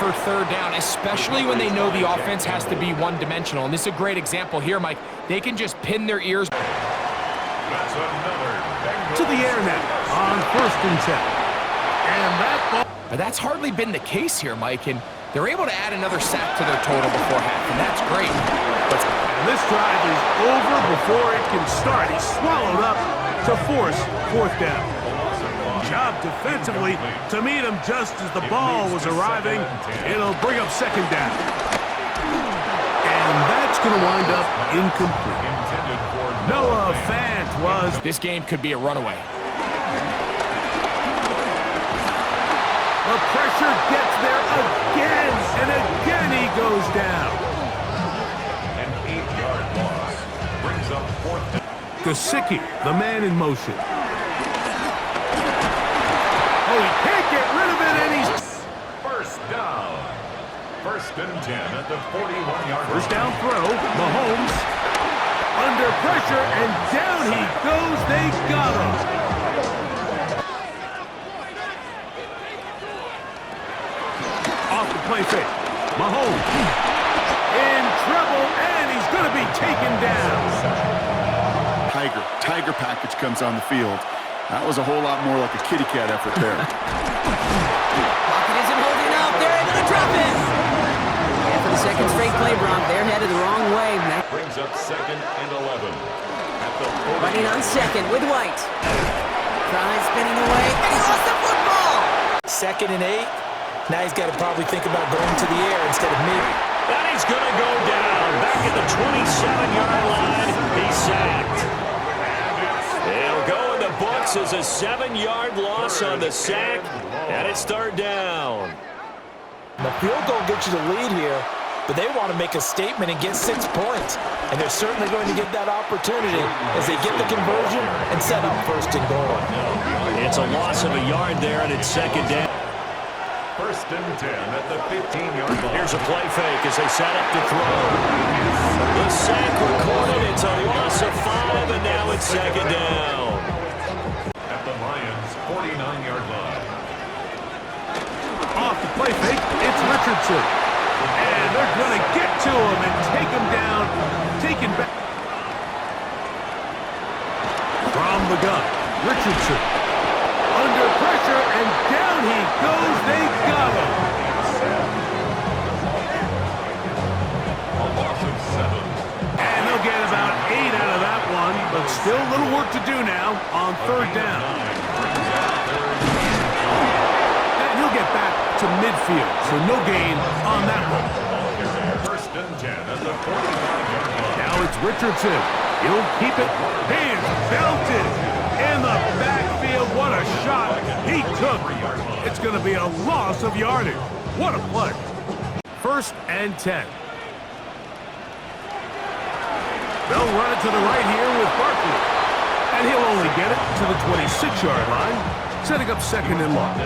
for third down, especially when they know the offense has to be one-dimensional. And this is a great example here, Mike. They can just pin their ears. That's another to the air now on 1st and 10. And that ball. But that's hardly been the case here, Mike. And they're able to add another sack to their total before half, and that's great. And this drive is over before it can start. He's swallowed up to force 4th down. Job defensively to meet him just as the ball was arriving. It'll bring up 2nd down. And that's going to wind up incomplete. Noah Fant was. This game could be a runaway. The pressure gets there again, and again he goes down. An 8-yard loss brings up 4th down. Gesicki, the man in motion. Oh, he can't get rid of it, and he's... 1st down. 1st and 10 at the 41-yard line. 1st down throw, Mahomes. Under pressure, and down he goes. They got him. Off the play fake. Mahomes in trouble, and he's going to be taken down. Tiger package comes on the field. That was a whole lot more like a kitty cat effort there. Pocket isn't holding up. They're able to drop it. And for the 2nd straight play, Brock, they're headed the wrong way. Brings up 2nd and 11. Running on 2nd with White. Tries spinning away, and he lost the football. 2nd and 8. Now he's got to probably think about going to the air instead of mid. And he's going to go down. Back at the 27-yard line. He's sacked. He'll go in the books as a 7-yard loss on the sack. And it's 3rd down. The field goal gets you the lead here, but they want to make a statement and get 6 points. And they're certainly going to get that opportunity as they get the conversion and set up 1st and goal. It's a loss of a yard there, and it's 2nd down. 1st and 10 at the 15-yard line. Here's a play fake as they set up to throw. The sack recorded. It's a loss of 5, and now it's 2nd down. At the Lions' 49-yard line. Off the play fake, it's Richardson. And they're going to get to him and take him down. Taken back. From the gun, Richardson. Under pressure, and down he goes. They got him. A loss of 7. And they'll get about 8 out of that one, but still a little work to do now on 3rd down. And he'll get back to midfield, so no gain on that one. 1st and 10 at the 45-yard line. Now it's Richardson. He'll keep it. Hands belted in the backfield. What a shot he took. It's going to be a loss of yardage. What a play. 1st and 10. They'll run it to the right here with Barkley. And he'll only get it to the 26-yard line, setting up 2nd and long.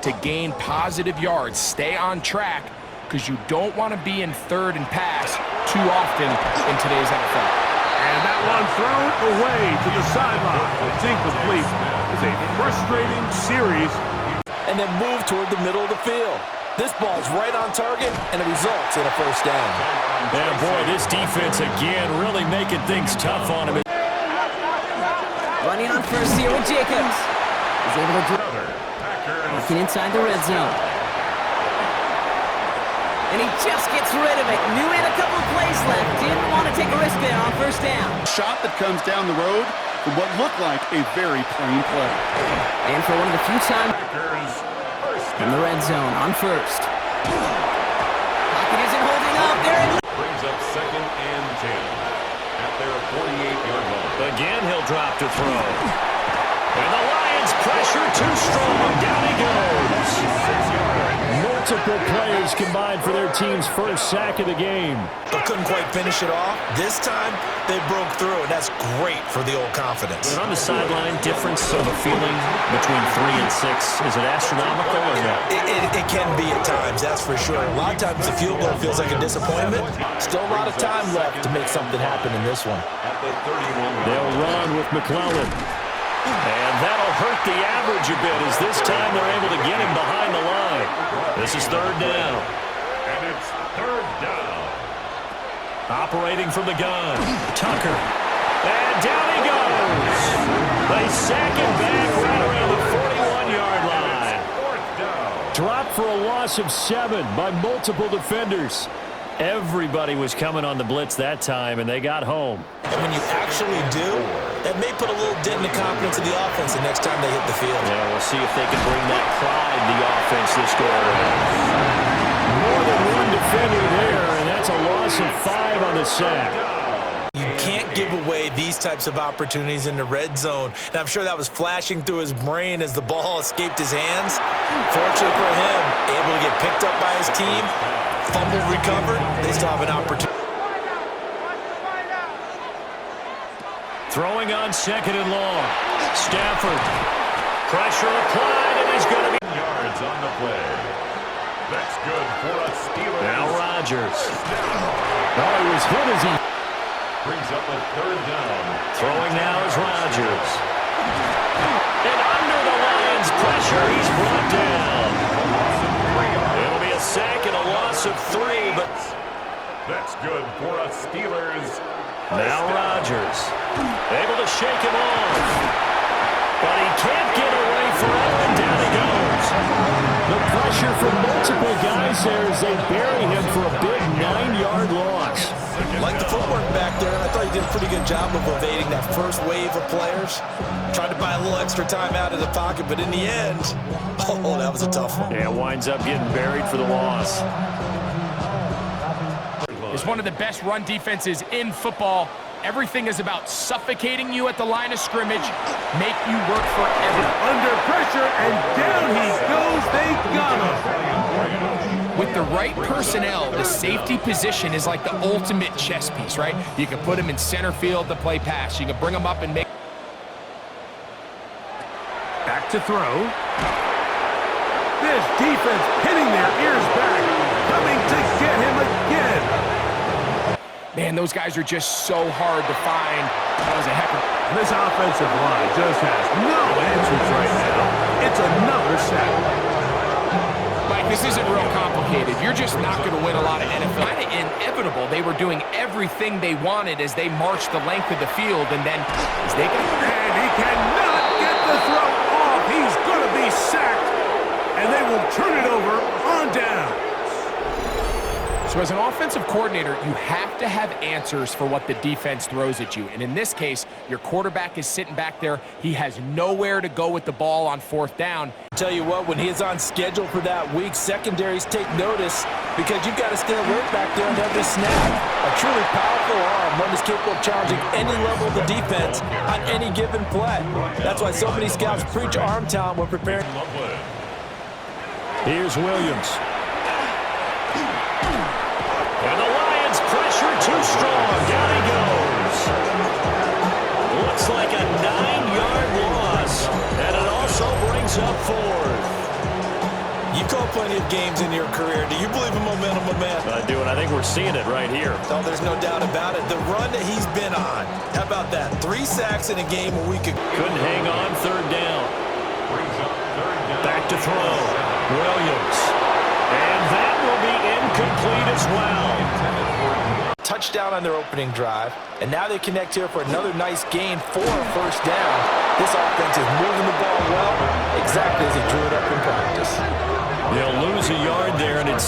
To gain positive yards, stay on track, because you don't want to be in 3rd and pass too often in today's NFL. And that one thrown away to the sideline. It's incomplete. It's a frustrating series. And then move toward the middle of the field. This ball's right on target, and it results in a 1st down. Yeah, boy, this defense again really making things tough on him. Running on 1st here with Jacobs. He's able to working inside the red zone. And he just gets rid of it. Knew he had a couple of plays left. Didn't want to take a risk there on 1st down. Shot that comes down the road from what looked like a very plain play. And for one of the few times in the red zone on 1st. Pocket isn't holding up. There it Brings up 2nd and 10 at their 48-yard line. Again, he'll drop to throw. And the Lions pressure too strong. Down he goes. Multiple players combined for their team's 1st sack of the game. But couldn't quite finish it off. This time, they broke through, and that's great for the old confidence. And on the sideline, difference of a feeling between 3 and 6. Is it astronomical or no? It can be at times, that's for sure. A lot of times the field goal feels like a disappointment. Still a lot of time left to make something happen in this one. At the 31. They'll run with McClellan. And that'll hurt the average a bit as this time they're able to get him behind the line. This is third down. And it's third down. Operating from the gun, Tucker. And down he goes. They sack him back right around the 41-yard line. Fourth down. Dropped for a loss of 7 by multiple defenders. Everybody was coming on the blitz that time, and they got home. And when you actually do, that may put a little dent in the confidence of the offense the next time they hit the field. Yeah, we'll see if they can bring that pride to the offense this go around. More than one defender there, and that's a loss of 5 on the sack. You can't give away these types of opportunities in the red zone. And I'm sure that was flashing through his brain as the ball escaped his hands. Fortunately for him, able to get picked up by his team, fumble recovered, they still have an opportunity. Throwing on second and long. Stafford. Pressure applied, and he's going to be Yards on the play. That's good for a Steelers. now Rodgers. Oh, he was hit as he Brings up a third down. throwing now is Rodgers. And under the Lions' pressure, he's brought down. It'll be a sack and a loss of 3, but That's good for a Steelers. now Rodgers able to shake him off. But he can't get away forever, and down he goes. The pressure from multiple guys there as they bury him for a big 9-yard loss. Like the footwork back there, I thought he did a pretty good job of evading that first wave of players. Tried to buy a little extra time out of the pocket, but in the end, oh, that was a tough one. Yeah, winds up getting buried for the loss. It's one of the best run defenses in football. Everything is about suffocating you at the line of scrimmage, make you work forever. Under pressure, and down he goes. They got him. With the right personnel, the safety position is like the ultimate chess piece, right? You can put him in center field to play pass. You can bring him up and make... Back to throw. This defense pinning their ears back, coming to get him again. Man, those guys are just so hard to find. That was a heck of... This offensive line just has no answers right now. It's another sack. Mike, this isn't real complicated. You're just not going to win a lot of NFL. Kind of inevitable. They were doing everything they wanted as they marched the length of the field, and then as they got... And he cannot get the throw off. He's going to be sacked, and they will turn it over on down. So as an offensive coordinator, you have to have answers for what the defense throws at you. And in this case, your quarterback is sitting back there. He has nowhere to go with the ball on fourth down. Tell you what, when he is on schedule for that week, secondaries take notice because you've got to stay alert back there on every snap. A truly powerful arm, one is capable of challenging any level of the defense on any given play. That's why so many scouts preach arm talent when preparing. Here's Williams. And the Lions pressure too strong. Down he goes. Looks like a 9-yard loss. And it also brings up 4th. You call plenty of games in your career. Do you believe in momentum, my man? I do, and I think we're seeing it right here. Oh, there's no doubt about it. The run that he's been on. How about that? 3 sacks in a game a week ago. Couldn't hang on third down. Back to throw. Williams. And that will be incomplete as well. Touchdown on their opening drive, and now they connect here for another nice gain for a first down. This offense is moving the ball well, exactly as they drew it up in practice. They'll lose a yard there, and it's